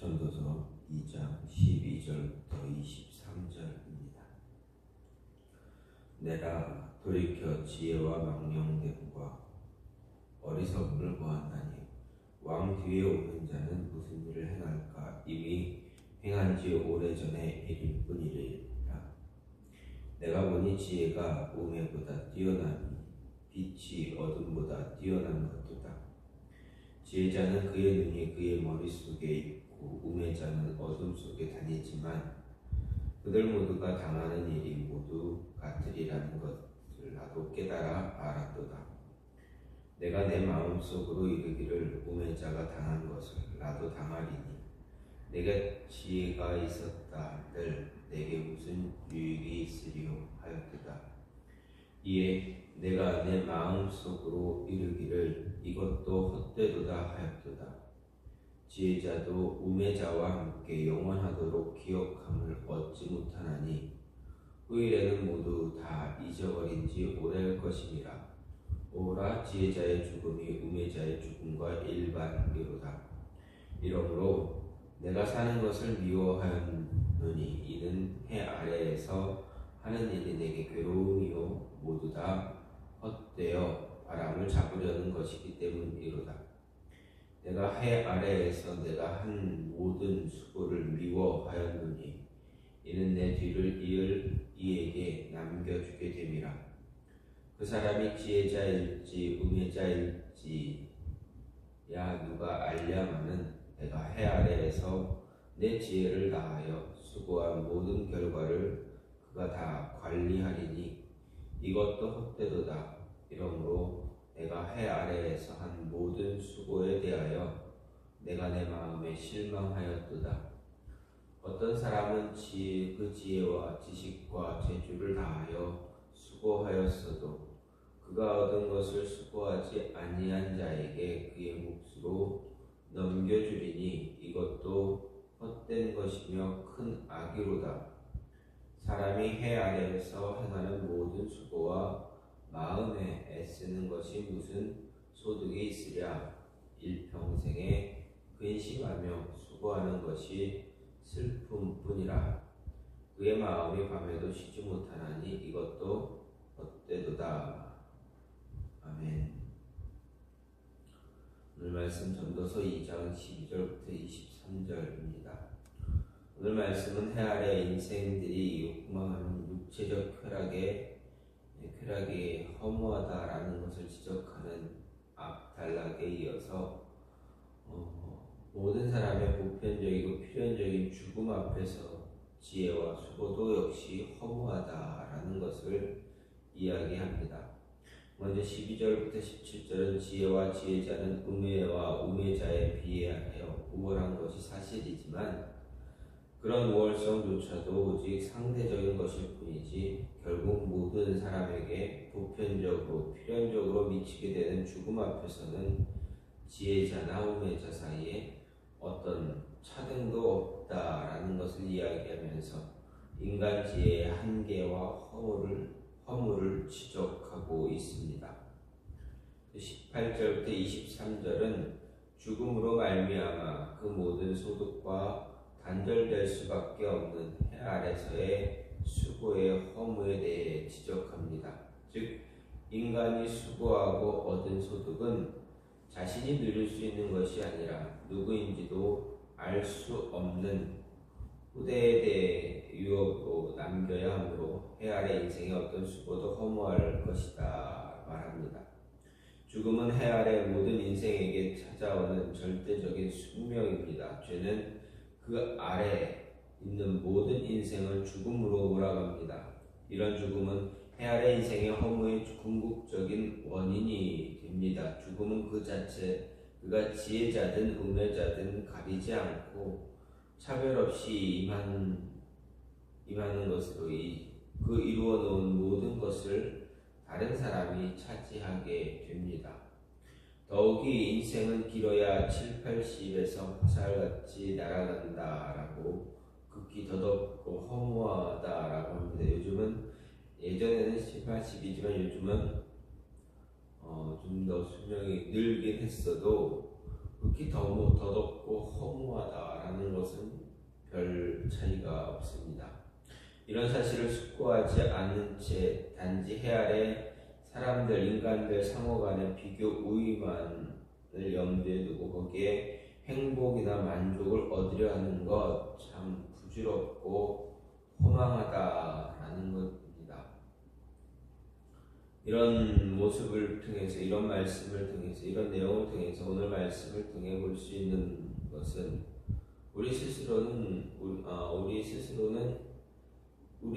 전도서 2장 12절부터 23절입니다. 내가 돌이켜 지혜와 망령되고가 어리석음을 보았나니 왕 뒤에 오는 자는 무슨 일을 행할까? 이미 행한 지 오래전에 일일 뿐이리라. 내가 보니 지혜가 우매보다 뛰어나니 빛이 어둠보다 뛰어난 것도다. 지혜자는 그의 눈이 그의 머릿속에 있고 우매자는 어둠 속에 다니지만 그들 모두가 당하는 일이 모두 같으리라는 것을 나도 깨달아 알았도다. 내가 내 마음속으로 이르기를 우매자가 당한 것을 나도 당하리니 내게 지혜가 있었다 한들 내게 무슨 유익이 있으리요 하였도다. 이에 내가 내 마음속으로 이르기를 이것도 헛되도다 하였도다. 지혜자도 우매자와 함께 영원하도록 기억함을 얻지 못하나니 후일에는 모두 다 잊어버린 지 오래일 것이니라. 오라 지혜자의 죽음이 우매자의 죽음과 일반이로다. 이러므로 내가 사는 것을 미워하였노니 이는 해 아래에서 하는 일이 내게 괴로움이요 모두 다 헛되어 바람을 잡으려는 것이기 때문이로다. 내가 해 아래에서 내가 한 모든 수고를 미워하였노니 이는 내 뒤를 이을 이에게 남겨주게 됨이라. 그 사람이 지혜자일지 우매자일지 야 누가 알랴마는 내가 해 아래에서 내 지혜를 다하여 수고한 모든 결과를 그가 다 관리하리니 이것도 헛되도다. 이러므로 내가 해 아래에서 한 모든 수고에 대하여 내가 내 마음에 실망하였도다. 어떤 사람은 그 지혜와 지식과 재주를 다하여 수고하였어도 그가 얻은 것을 수고하지 아니한 자에게 그의 몫으로 넘겨주리니 이것도 헛된 것이며 큰 악이로다. 사람이 해 아래에서 행하는 모든 수고와 마음에 애쓰는 것이 무슨 소득이 있으랴. 일평생에 근심하며 수고하는 것이 슬픔뿐이라. 그의 마음이 밤에도 쉬지 못하나니 이것도 헛되도다. 아멘. 오늘 말씀 전도서 2장 12절부터 23절입니다. 오늘 말씀은 해 아래 인생들이 욕망하는 육체적 쾌락이 허무하다라는 것을 지적하는 앞단락에 이어서 모든 사람의 보편적이고 필연적인 죽음 앞에서 지혜와 수고도 역시 허무하다라는 것을 이야기합니다. 먼저 12절부터 17절은 지혜와 지혜자는 우매와 우매자에 비하여 우월한 것이 사실이지만 그런 우월성조차도 오직 상대적인 것일 뿐이지 결국 모든 사람에게 보편적으로 필연적으로 미치게 되는 죽음 앞에서는 지혜자나 우매자 사이에 어떤 차등도 없다라는 것을 이야기하면서 인간 지혜의 한계와 허물을 지적하고 있습니다. 18절부터 23절은 죽음으로 말미암아 그 모든 소득과 단절될 수밖에 없는 해 아래서의 수고의 허무에 대해 지적합니다. 즉 인간이 수고하고 얻은 소득은 자신이 누릴 수 있는 것이 아니라 누구인지도 알 수 없는 후대에 대해 유업으로 남겨야 하므로 해 아래 인생의 어떤 수고도 허무할 것이다 말합니다. 죽음은 해 아래 모든 인생에게 찾아오는 절대적인 숙명입니다. 죄는 그 아래 있는 모든 인생을 죽음으로 몰아갑니다. 이런 죽음은 해 아래 인생의 허무의 궁극적인 원인이 됩니다. 죽음은 그 자체 그가 지혜자든 우매자든 가리지 않고 차별 없이 임하는 것으로 그 이루어 놓은 모든 것을 다른 사람이 차지하게 됩니다. 더욱이 인생은 길어야 7, 80에서 화살같이 날아간다라고 극히 더덥고 허무하다라고 합니다. 요즘은 예전에는 7, 80이지만 요즘은 좀 더 수명이 늘긴 했어도 극히 더덥고 허무하다라는 것은 별 차이가 없습니다. 이런 사실을 숙고하지 않은 채 단지 해 아래 사람들, 인간들 상호 간의 비교 우위만을 염두에 두고 거기에 행복이나 만족을 얻으려 하는 것 참 부질없고 허망하다라는 것입니다. 이런 모습을 통해서, 이런 말씀을 통해서, 이런 내용을 통해서 오늘 말씀을 통해 볼 수 있는 것은 우리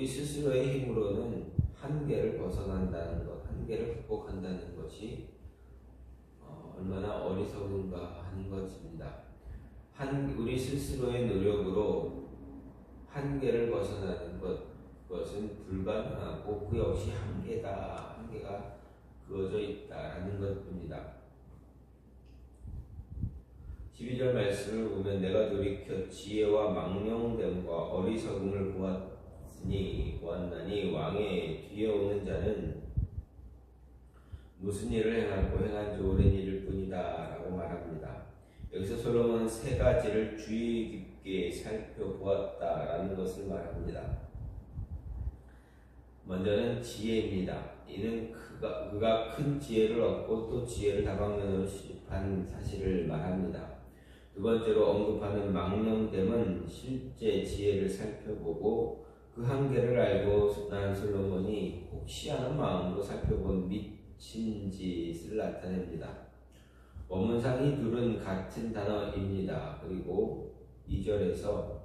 스스로의 힘으로는 한계를 벗어난다는 것, 한계를 극복한다는 것이 얼마나 어리석은가 하는 것입니다. 우리 스스로의 노력으로 한계를 벗어나는 그것은 불가능하고 그 역시 한계가 그어져 있다라는 것입니다. 12절 말씀을 보면 내가 돌이켜 지혜와 망령됨과 어리석음을 보았나니 왕의 뒤에 오는 자는 무슨 일을 행하고 행한 지 오랜 일일 뿐이다 라고 말합니다. 여기서 솔로몬은 세 가지를 주의 깊게 살펴보았다라는 것을 말합니다. 먼저는 지혜입니다. 이는 그가 큰 지혜를 얻고 또 지혜를 다방면으로 수집한 사실을 말합니다. 두 번째로 언급하는 망령됨은 실제 지혜를 살펴보고 그 한계를 알고 난 솔로몬이 혹시 하는 마음으로 살펴본 미친 짓을 나타냅니다. 원문상 이 둘은 같은 단어입니다. 그리고 2절에서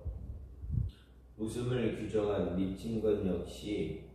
웃음을 규정한 미친 것 역시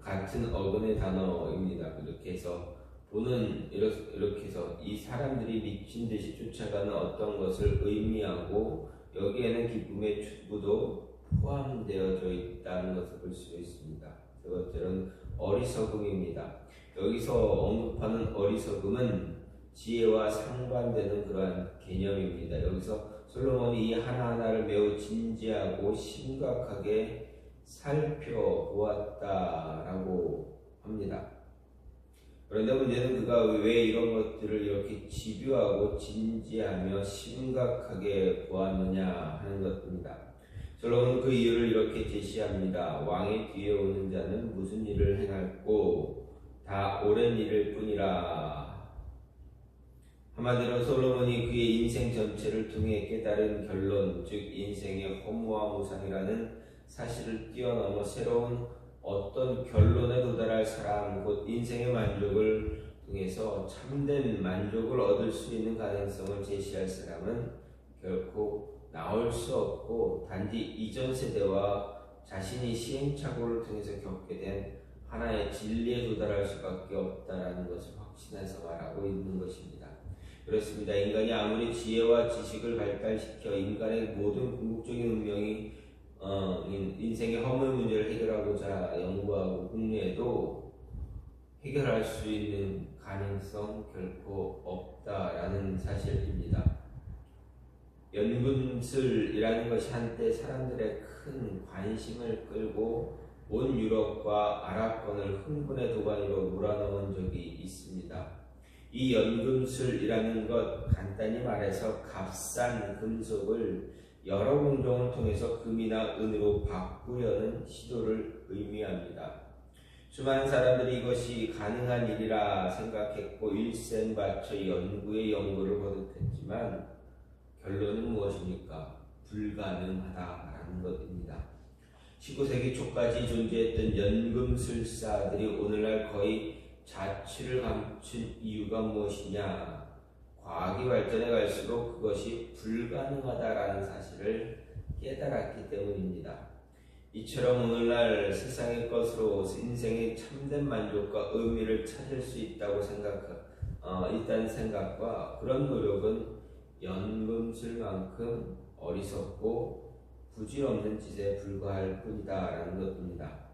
같은 어근의 단어입니다. 이렇게 해서 이렇게 해서 이 사람들이 미친 듯이 쫓아가는 어떤 것을 의미하고 여기에는 기쁨의 축구도 포함되어져 있다는 것을 볼 수 있습니다. 세 번째는 어리석음입니다. 여기서 언급하는 어리석음은 지혜와 상반되는 그러한 개념입니다. 여기서 솔로몬이 이 하나하나를 매우 진지하고 심각하게 살펴보았다라고 합니다. 그런데 문제는 그가 왜 이런 것들을 이렇게 집요하고 진지하며 심각하게 보았느냐 하는 것입니다. 솔로몬은 그 이유를 이렇게 제시합니다. 왕의 뒤에 오는 자는 무슨 일을 행할꼬 다 옳은 일일 뿐이라. 한마디로 솔로몬이 그의 인생 전체를 통해 깨달은 결론, 즉 인생의 허무와 무상이라는 사실을 뛰어넘어 새로운 어떤 결론에 도달할 사람, 곧 인생의 만족을 통해서 참된 만족을 얻을 수 있는 가능성을 제시할 사람은 결코 나올 수 없고 단지 이전 세대와 자신이 시행착오를 통해서 겪게 된 하나의 진리에 도달할 수밖에 없다는 것을 확신해서 말하고 있는 것입니다. 그렇습니다. 인간이 아무리 지혜와 지식을 발달시켜 인간의 모든 궁극적인 운명이 인생의 허물 문제를 해결하고자 연구하고 궁리해도 해결할 수 있는 가능성 결코 없다라는 사실입니다. 연금술이라는 것이 한때 사람들의 큰 관심을 끌고 온 유럽과 아랍권을 흥분의 도가니로 몰아넣은 적이 있습니다. 이 연금술이라는 것, 간단히 말해서 값싼 금속을 여러 공정을 통해서 금이나 은으로 바꾸려는 시도를 의미합니다. 수많은 사람들이 이것이 가능한 일이라 생각했고 일생 바쳐 연구를 거듭했지만 결론은 무엇입니까? 불가능하다라는 것입니다. 19세기 초까지 존재했던 연금술사들이 오늘날 거의 자취를 감춘 이유가 무엇이냐? 과학이 발전해 갈수록 그것이 불가능하다라는 사실을 깨달았기 때문입니다. 이처럼 오늘날 세상의 것으로 인생의 참된 만족과 의미를 찾을 수 있다는 생각과 그런 노력은 연금술만큼 어리석고 부질없는 짓에 불과할 뿐이다라는 것입니다.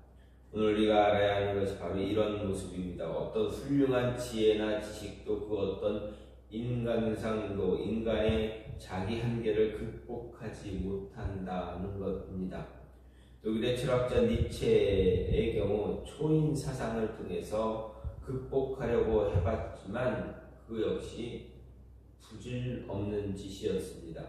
오늘 우리가 알아야 하는 것이 바로 이런 모습입니다. 어떤 훌륭한 지혜나 지식도 그 어떤 인간상도 인간의 자기 한계를 극복하지 못한다는 것입니다. 독일의 철학자 니체의 경우 초인 사상을 통해서 극복하려고 해봤지만 그 역시 부질없는 짓이었습니다.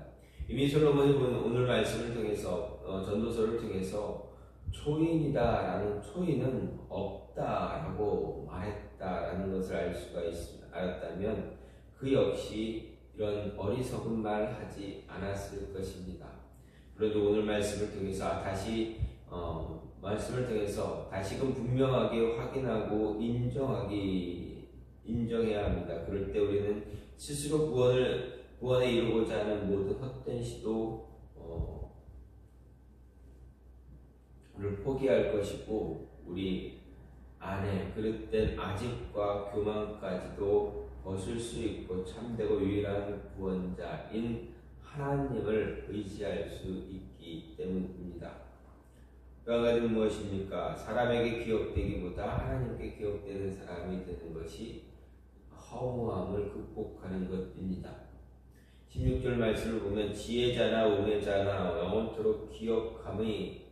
이미 솔로몬이 오늘 말씀을 통해서 전도서를 통해서 초인이다라는 초인은 없다라고 말했다라는 것을 알았다면 그 역시 이런 어리석은 말 하지 않았을 것입니다. 그래도 오늘 말씀을 통해서 말씀을 통해서 다시금 분명하게 확인하고 인정해야 합니다. 그럴 때 우리는 스스로 구원에 이루고자 하는 모든 헛된 시도를 포기할 것이고 우리 안에 그릇된 아집과 교만까지도 벗을 수 있고 참되고 유일한 구원자인 하나님을 의지할 수 있기 때문입니다. 그 한 가지는 무엇입니까? 사람에게 기억되기보다 하나님께 기억되는 사람이 되는 것이 허무함을 극복하는 것입니다. 16절 말씀을 보면 지혜자나 우매자나 영원토록 기억함을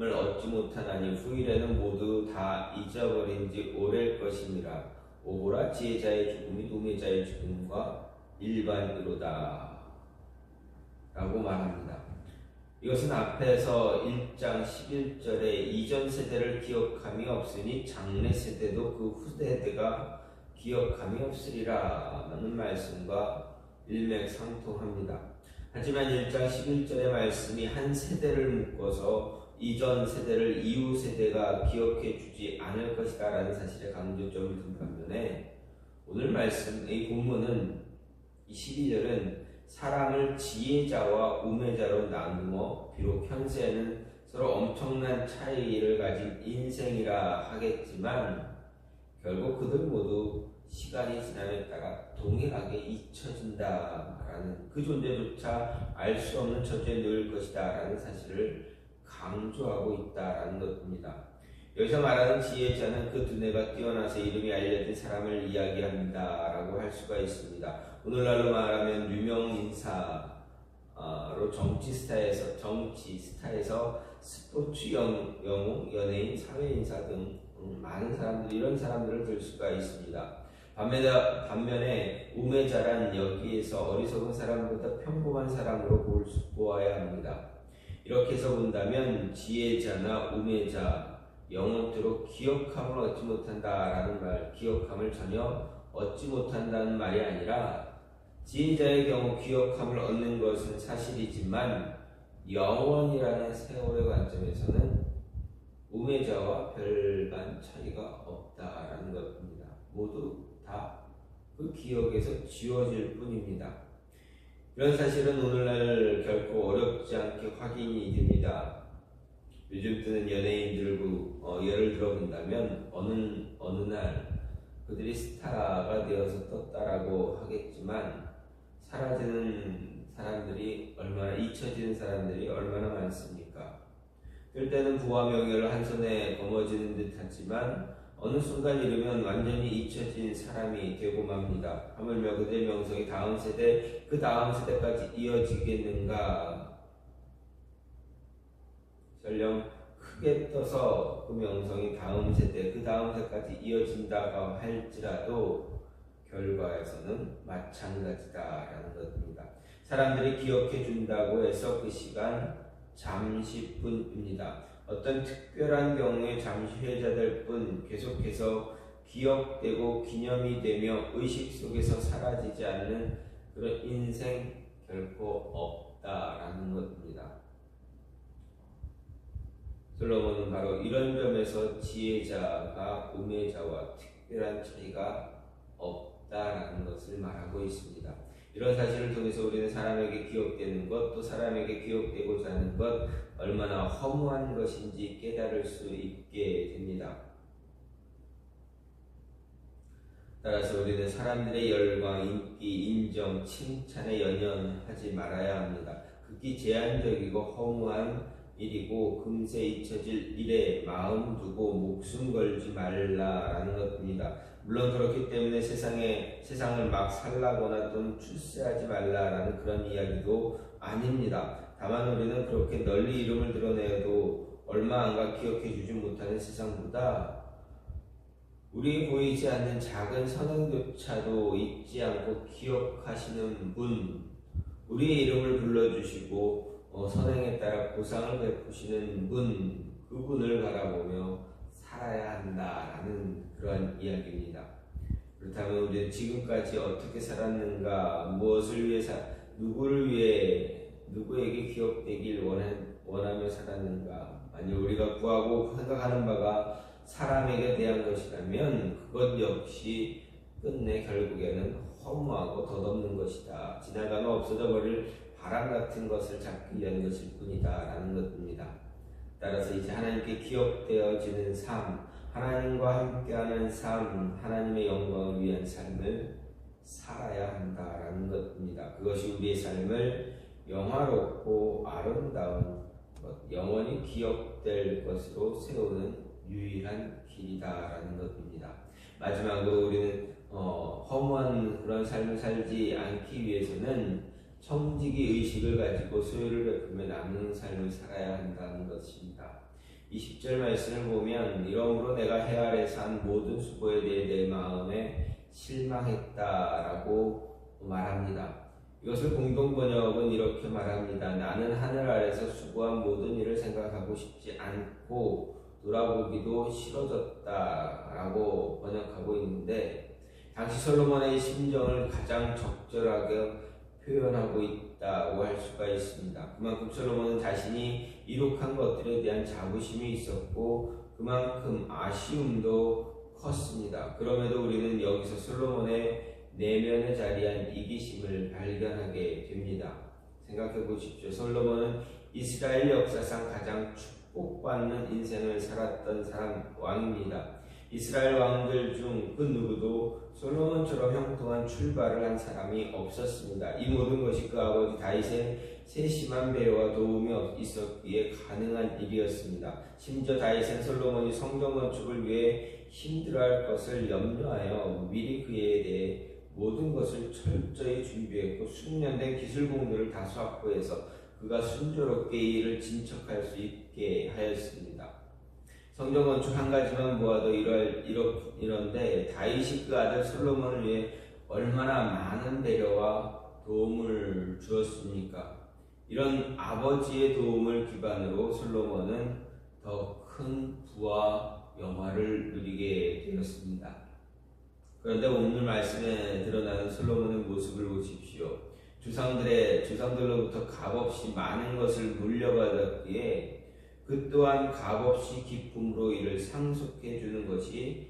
얻지 못하나니 후일에는 모두 다 잊어버린 지 오래일 것이니라. 오보라 지혜자의 죽음이 우매자의 죽음과 일반이로다 라고 말합니다. 이것은 앞에서 1장 11절에 이전 세대를 기억함이 없으니 장래 세대도 그 후세대가 기억함이 없으리라 라는 말씀과 일맥상통합니다. 하지만 1장 11절의 말씀이 한 세대를 묶어서 이전 세대를 이후 세대가 기억해 주지 않을 것이다 라는 사실에 강조점을 둔 반면에 오늘 말씀의 본문은 이 12절은 사람을 지혜자와 우매자로 나누어 비록 현세에는 서로 엄청난 차이를 가진 인생이라 하겠지만 결국 그들 모두 시간이 지남에 따라 동일하게 잊혀진다라는 그 존재조차 알 수 없는 처지에 놓일 것이다라는 사실을 강조하고 있다라는 것입니다. 여기서 말하는 지혜자는 그 두뇌가 뛰어나서 이름이 알려진 사람을 이야기합니다라고 할 수가 있습니다. 오늘날로 말하면 유명 인사로 정치 스타에서 스포츠 영웅, 연예인, 사회인사 등 많은 사람들 이런 사람들을 들 수가 있습니다. 반면에 우매자란 여기에서 어리석은 사람보다 평범한 사람으로 보아야 합니다. 이렇게 해서 본다면 지혜자나 우매자 영원토록 기억함을 얻지 못한다라는 말, 기억함을 전혀 얻지 못한다는 말이 아니라 지혜자의 경우 기억함을 얻는 것은 사실이지만 영원이라는 세월의 관점에서는 우매자와 별반 차이가 없다라는 것입니다. 모두 다 그 기억에서 지워질 뿐입니다. 이런 사실은 오늘날 결코 어렵지 않게 확인이 됩니다. 요즘 뜨는 연예인들고 예를 들어본다면 어느 날 그들이 스타가 되어서 떴다라고 하겠지만 사라지는 사람들이 잊혀지는 사람들이 얼마나 많습니까? 될 때는 부와 명예를 한 손에 거머쥐는 듯 하지만 어느 순간 이르면 완전히 잊혀진 사람이 되고 맙니다. 하물며 그들의 명성이 다음 세대, 그 다음 세대까지 이어지겠는가? 설령 크게 떠서 그 명성이 다음 세대, 그 다음 세대까지 이어진다고 할지라도 결과에서는 마찬가지다라는 것입니다. 사람들이 기억해 준다고 해서 그 시간 잠시뿐입니다. 어떤 특별한 경우에 잠시 회자될 뿐 계속해서 기억되고 기념이 되며 의식 속에서 사라지지 않는 그런 인생 결코 없다라는 것입니다. 솔로몬은 바로 이런 점에서 지혜자가 우매자와 특별한 차이가 없다라는 것을 말하고 있습니다. 이런 사실을 통해서 우리는 사람에게 기억되는 것, 또 사람에게 기억되고자 하는 것 얼마나 허무한 것인지 깨달을 수 있게 됩니다. 따라서 우리는 사람들의 열광, 인기, 인정, 칭찬에 연연하지 말아야 합니다. 극히 제한적이고 허무한 일이고 금세 잊혀질 일에 마음 두고 목숨 걸지 말라라는 것입니다. 물론 그렇기 때문에 세상을 막 살라거나 또는 출세하지 말라라는 그런 이야기도 아닙니다. 다만 우리는 그렇게 널리 이름을 드러내도 얼마 안가 기억해 주지 못하는 세상보다 우리 보이지 않는 작은 선행조차도 잊지 않고 기억하시는 분, 우리의 이름을 불러주시고 선행에 따라 보상을 베푸시는 분, 그분을 바라보며 살아야 한다라는 그런 이야기입니다. 그렇다면 우리는 지금까지 어떻게 살았는가, 무엇을 위해 누구를 위해, 누구에게 기억되길 원하며 살았는가. 만약 우리가 구하고 생각하는 바가 사람에게 대한 것이라면 그것 역시 끝내 결국에는 허무하고 덧없는 것이다. 지나가면 없어져 버릴 바람 같은 것을 잡기 위한 것일 뿐이다 라는 것입니다. 따라서 이제 하나님께 기억되어지는 삶, 하나님과 함께하는 삶, 하나님의 영광을 위한 삶을 살아야 한다라는 것입니다. 그것이 우리의 삶을 영화롭고 아름다운 것, 영원히 기억될 것으로 세우는 유일한 길이다라는 것입니다. 마지막으로 우리는 허무한 그런 삶을 살지 않기 위해서는 청지기 의식을 가지고 소유를 베풀며 남는 삶을 살아야 한다는 것입니다. 20절 말씀을 보면 이러므로 내가 해 아래서 한 모든 수고에 대해 내 마음에 실망했다라고 말합니다. 이것을 공동번역은 이렇게 말합니다. 나는 하늘 아래서 수고한 모든 일을 생각하고 싶지 않고 돌아보기도 싫어졌다라고 번역하고 있는데, 당시 솔로몬의 심정을 가장 적절하게 표현하고 있다고 할 수가 있습니다. 그만큼 솔로몬은 자신이 이룩한 것들에 대한 자부심이 있었고 그만큼 아쉬움도 컸습니다. 그럼에도 우리는 여기서 솔로몬의 내면에 자리한 이기심을 발견하게 됩니다. 생각해 보십시오. 솔로몬은 이스라엘 역사상 가장 축복받는 인생을 살았던 왕입니다. 이스라엘 왕들 중 그 누구도 솔로몬처럼 형통한 출발을 한 사람이 없었습니다. 이 모든 것이 그 아버지 다윗의 세심한 배려와 도움이 있었기에 가능한 일이었습니다. 심지어 다윗은 솔로몬이 성전 건축을 위해 힘들어할 것을 염려하여 미리 그에 대해 모든 것을 철저히 준비했고 숙련된 기술 공들을 다수 확보해서 그가 순조롭게 이 일을 진척할 수 있게 하였습니다. 성전 건축 한 가지만 모아도 이런데 다윗이 그 아들 솔로몬을 위해 얼마나 많은 배려와 도움을 주었습니까? 이런 아버지의 도움을 기반으로 솔로몬은 더 큰 부와 영화를 누리게 되었습니다. 그런데 오늘 말씀에 드러나는 솔로몬의 모습을 보십시오. 주상들로부터 값없이 많은 것을 물려받았기에 그 또한 값없이 기쁨으로 이를 상속해 주는 것이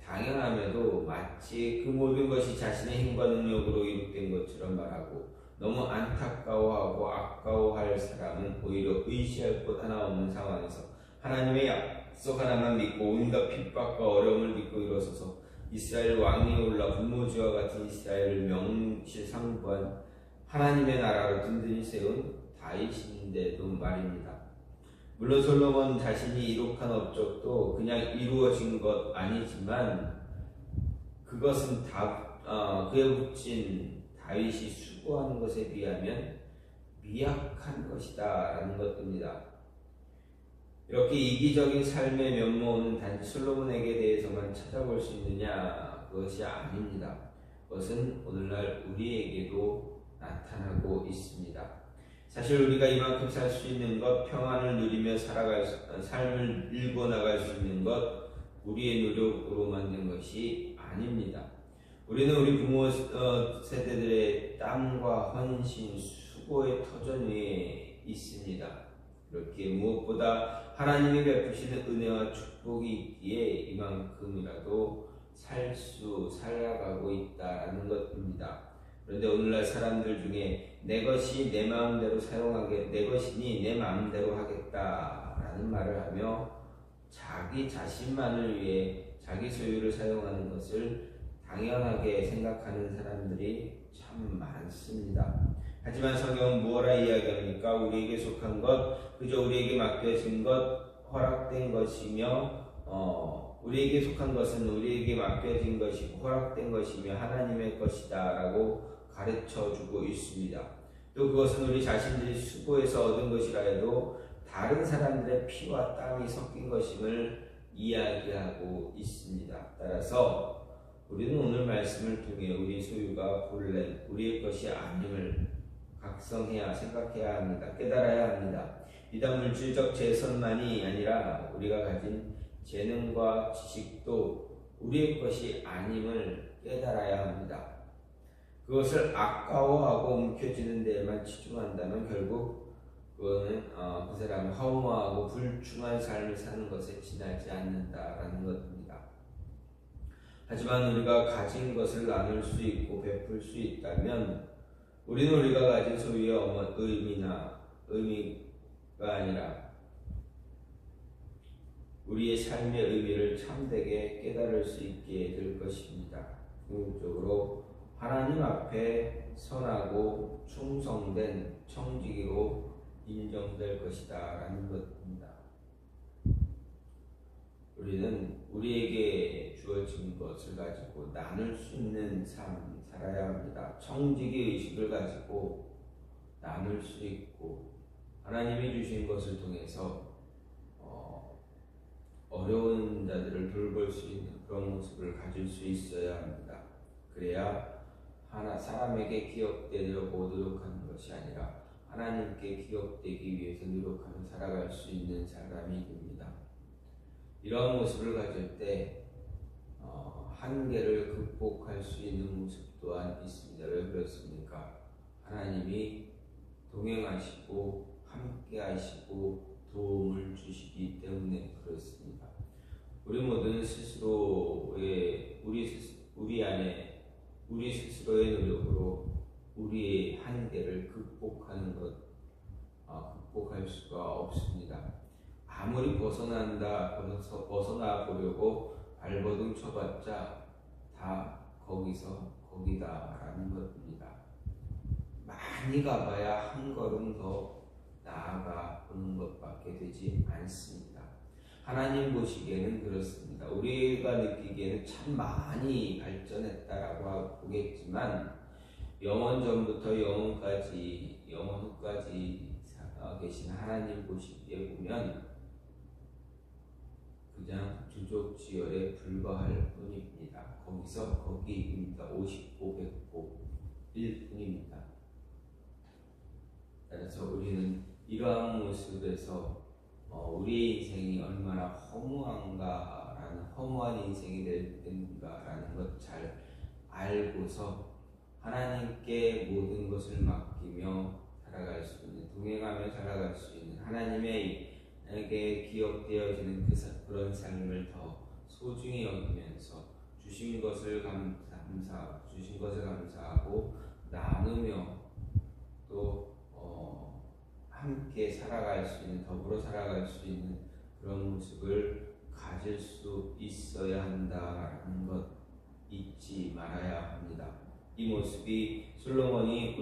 당연함에도 마치 그 모든 것이 자신의 힘과 능력으로 이룩된 것처럼 말하고, 너무 안타까워하고 아까워할 사람은 오히려 의지할 것 하나 없는 상황에서 하나님의 약속 하나만 믿고 온갖 핍박과 어려움을 믿고 일어서서 이스라엘 왕이 올라 분모지와 같은 이스라엘을 명실상부한 하나님의 나라로 든든히 세운 다윗인데도 말입니다. 물론 솔로몬 자신이 이룩한 업적도 그냥 이루어진 것 아니지만 그것은 그에 붙인 다윗이 수고하는 것에 비하면 미약한 것이다 라는 것입니다. 이렇게 이기적인 삶의 면모는 단지 솔로몬에게 대해서만 찾아볼 수 있느냐? 그것이 아닙니다. 그것은 오늘날 우리에게도 나타나고 있습니다. 사실 우리가 이만큼 살 수 있는 것, 평안을 누리며 삶을 일궈 나갈 수 있는 것, 우리의 노력으로 만든 것이 아닙니다. 우리는 우리 부모 세대들의 땀과 헌신, 수고의 터전 위에 있습니다. 이렇게 무엇보다 하나님이 베푸시는 은혜와 축복이 있기에 이만큼이라도 살아가고 있다라는 것입니다. 그런데 오늘날 사람들 중에 내 것이 내 마음대로 내 것이니 내 마음대로 하겠다라는 말을 하며 자기 자신만을 위해 자기 소유를 사용하는 것을 당연하게 생각하는 사람들이 참 많습니다. 하지만 성경은 무엇라 이야기합니까? 우리에게 속한 것, 그저 우리에게 맡겨진 것, 허락된 것이며 우리에게 속한 것은 우리에게 맡겨진 것이고 허락된 것이며 하나님의 것이다 라고 가르쳐주고 있습니다. 또 그것은 우리 자신들이 수고해서 얻은 것이라 해도 다른 사람들의 피와 땀이 섞인 것임을 이야기하고 있습니다. 따라서 우리는 오늘 말씀을 통해 우리 소유가 본래 우리의 것이 아님을 각성해야 생각해야 합니다. 깨달아야 합니다. 비단 물질적 재선만이 아니라 우리가 가진 재능과 지식도 우리의 것이 아님을 깨달아야 합니다. 그것을 아까워하고 움켜쥐는 데에만 치중한다면 결국 그거는 그 사람은 허무하고 불충한 삶을 사는 것에 지나지 않는다라는 것입니다. 하지만 우리가 가진 것을 나눌 수 있고 베풀 수 있다면 우리는 우리가 가진 소유의 의미가 아니라 우리의 삶의 의미를 참되게 깨달을 수 있게 될 것입니다. 궁극적으로 하나님 앞에 선하고 충성된 청지기로 인정될 것이다 라는 것입니다. 우리는 우리에게 주어진 것을 가지고 나눌 수 있는 삶 살아야 합니다. 청지기 의식을 가지고 나눌 수 있고 하나님이 주신 것을 통해서 어려운 자들을 돌볼 수 있는 그런 모습을 가질 수 있어야 합니다. 그래야 하나 사람에게 기억되려고 노력하는 것이 아니라 하나님께 기억되기 위해서 노력하며 살아갈 수 있는 사람이 됩니다. 이러한 모습을 가질 때 한계를 극복할 수 있는 모습 또한 있습니다. 왜 그렇습니까? 하나님이 동행하시고 함께하시고 도움을 주시기 때문에 그렇습니다. 우리 모두는 스스로의 우리 스스로의 노력으로 우리의 한계를 극복할 수가 없습니다. 아무리 벗어나 보려고 발버둥 쳐봤자 다 거기다라는 것입니다. 많이 가봐야 한 걸음 더 나아가 보는 것밖에 되지 않습니다. 하나님 보시기에는 그렇습니다. 우리가 느끼기에는 참 많이 발전했다라고 보겠지만 영원 전부터 영원 후까지 계신 하나님 보시기에 보면 그냥 주족지열에 불과할 뿐입니다. 거기입니다. 50보 100보일 뿐입니다. 따라서 우리는 이러한 모습에서 우리의 인생이 얼마나 허무한 인생이 될 텐가라는 것 잘 알고서 하나님께 모든 것을 맡기며 살아갈 수 있는, 동행하며 살아갈 수 있는 하나님에게 기억되어지는 그런 삶을 더 소중히 여기면서 주신 것을 감사하고 나누며 또 함께 살아갈 수 있는, 더불어 살아갈 수 있는 그런 모습을 가질 수 있어야 한다라는 것 잊지 말아야 합니다. 이 모습이 솔로몬이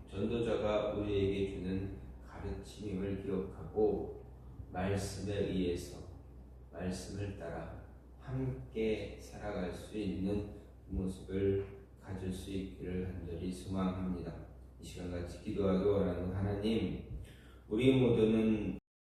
전도자가 우리에게 주는 가르침임을 기억하고 말씀에 의해서 말씀을 따라 함께 살아갈 수 있는 모습을 가질 수 있기를 간절히 소망합니다. 이 시간 같이 기도하기 원하는 하나님, 우리 모두는